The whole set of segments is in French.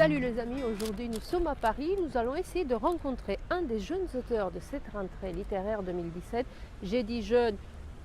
Salut les amis, aujourd'hui nous sommes à Paris, nous allons essayer de rencontrer un des jeunes auteurs de cette rentrée littéraire 2017. J'ai dit jeune,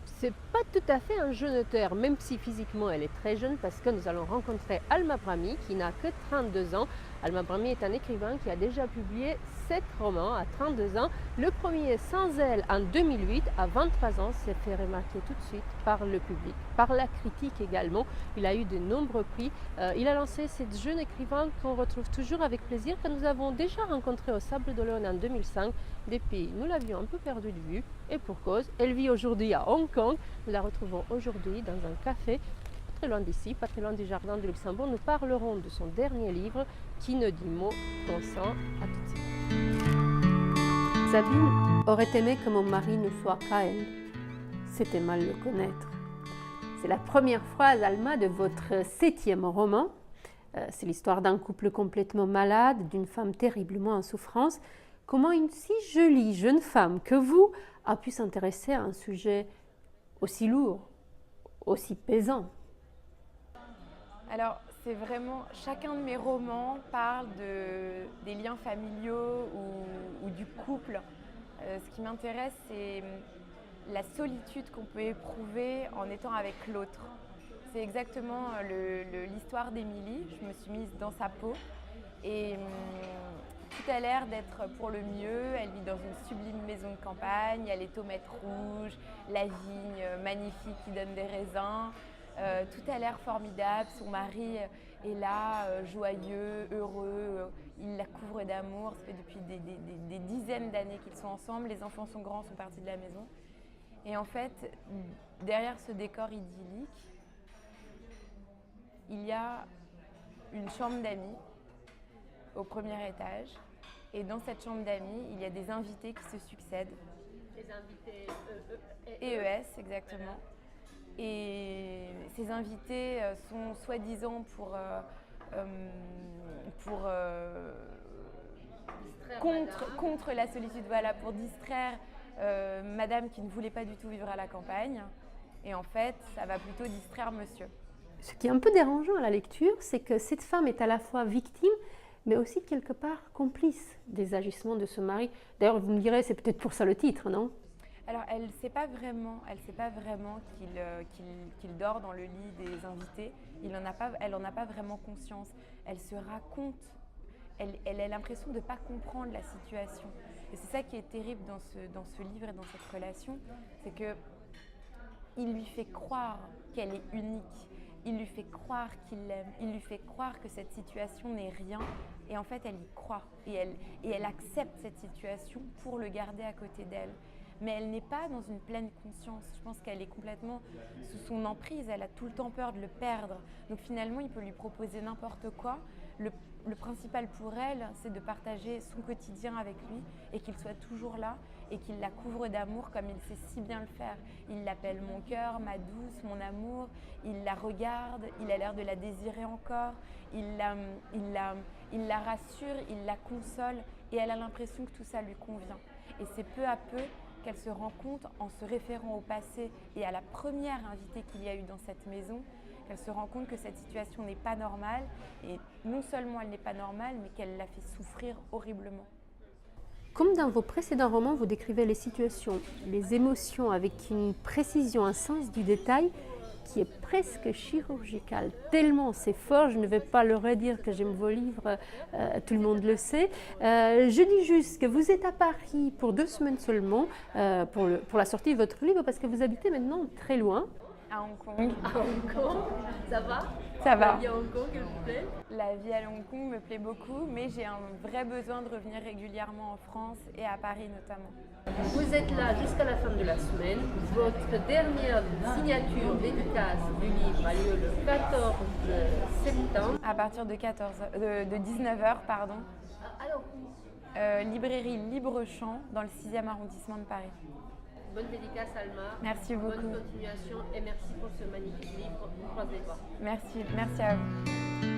c'est pas tout à fait un jeune auteur, même si physiquement elle est très jeune, parce que nous allons rencontrer Alma Brahmi qui n'a que 32 ans. Alma Brahmi est un écrivain qui a déjà publié 7 romans à 32 ans. Le premier, Sans elle, en 2008, à 23 ans, s'est fait remarquer tout de suite par le public, par la critique également. Il a eu de nombreux prix. Il a lancé cette jeune écrivain qu'on retrouve toujours avec plaisir, que nous avons déjà rencontré au Sable d'Olonne en 2005. Depuis, nous l'avions un peu perdu de vue, et pour cause, elle vit aujourd'hui à Hong Kong. Nous la retrouvons aujourd'hui dans un café, pas très loin d'ici, pas très loin du Jardin de Luxembourg. Nous parlerons de son dernier livre, Qui ne dit mot consent. À tout de suite. Sabine aurait aimé que mon mari ne soit qu'à elle. C'était mal le connaître. C'est la première phrase, Alma, de votre 7e roman. C'est l'histoire d'un couple complètement malade, d'une femme terriblement en souffrance. Comment une si jolie jeune femme que vous a pu s'intéresser à un sujet aussi lourd, aussi pesant? Alors, c'est vraiment, chacun de mes romans parle des liens familiaux ou du couple. Ce qui m'intéresse, c'est la solitude qu'on peut éprouver en étant avec l'autre. C'est exactement l'histoire d'Émilie. Je me suis mise dans sa peau et tout a l'air d'être pour le mieux. Elle vit dans une sublime maison de campagne, il y a les tomates rouges, la vigne magnifique qui donne des raisins. Tout a l'air formidable, son mari est là, joyeux, heureux, il la couvre d'amour, ça fait depuis des dizaines d'années qu'ils sont ensemble, les enfants sont grands, sont partis de la maison. Et en fait, derrière ce décor idyllique, il y a une chambre d'amis au premier étage. Et dans cette chambre d'amis, il y a des invités qui se succèdent. Les invités EES, exactement. Et ces invités sont soi-disant contre la solitude, voilà, pour distraire madame qui ne voulait pas du tout vivre à la campagne. Et en fait, ça va plutôt distraire monsieur. Ce qui est un peu dérangeant à la lecture, c'est que cette femme est à la fois victime, mais aussi quelque part complice des agissements de ce mari. D'ailleurs, vous me direz, c'est peut-être pour ça le titre, non? Alors, elle ne sait pas vraiment qu'il dort dans le lit des invités. Elle n'en a pas vraiment conscience. Elle se raconte, elle a l'impression de ne pas comprendre la situation. Et c'est ça qui est terrible dans ce livre et dans cette relation, c'est qu'il lui fait croire qu'elle est unique. Il lui fait croire qu'il l'aime, il lui fait croire que cette situation n'est rien et en fait elle y croit et elle accepte cette situation pour le garder à côté d'elle. Mais elle n'est pas dans une pleine conscience, je pense qu'elle est complètement sous son emprise, elle a tout le temps peur de le perdre. Donc finalement il peut lui proposer n'importe quoi. Le principal pour elle, c'est de partager son quotidien avec lui et qu'il soit toujours là et qu'il la couvre d'amour comme il sait si bien le faire. Il l'appelle mon cœur, ma douce, mon amour, il la regarde, il a l'air de la désirer encore, il la rassure, il la console et elle a l'impression que tout ça lui convient. Et c'est peu à peu qu'elle se rend compte en se référant au passé et à la première invitée qu'il y a eu dans cette maison, qu'elle se rend compte que cette situation n'est pas normale et non seulement elle n'est pas normale, mais qu'elle la fait souffrir horriblement. Comme dans vos précédents romans, vous décrivez les situations, les émotions avec une précision, un sens du détail qui est presque chirurgical. Tellement c'est fort, je ne vais pas le redire que j'aime vos livres, tout le monde le sait. Je dis juste que vous êtes à Paris pour 2 semaines seulement pour la sortie de votre livre parce que vous habitez maintenant très loin. À Hong Kong. À Hong Kong, ça va? Ça va. La vie à Hong Kong, elle vous plaît? La vie à Hong Kong me plaît beaucoup, mais j'ai un vrai besoin de revenir régulièrement en France et à Paris notamment. Vous êtes là jusqu'à la fin de la semaine. Votre dernière signature dédicace du livre a lieu le 14 septembre. À partir de 19h, pardon. Alors, librairie Libre-Champ dans le 6e arrondissement de Paris. bonne dédicace Alma. Merci beaucoup. Bonne continuation et merci pour ce magnifique livre. On croise les doigts. Merci à vous.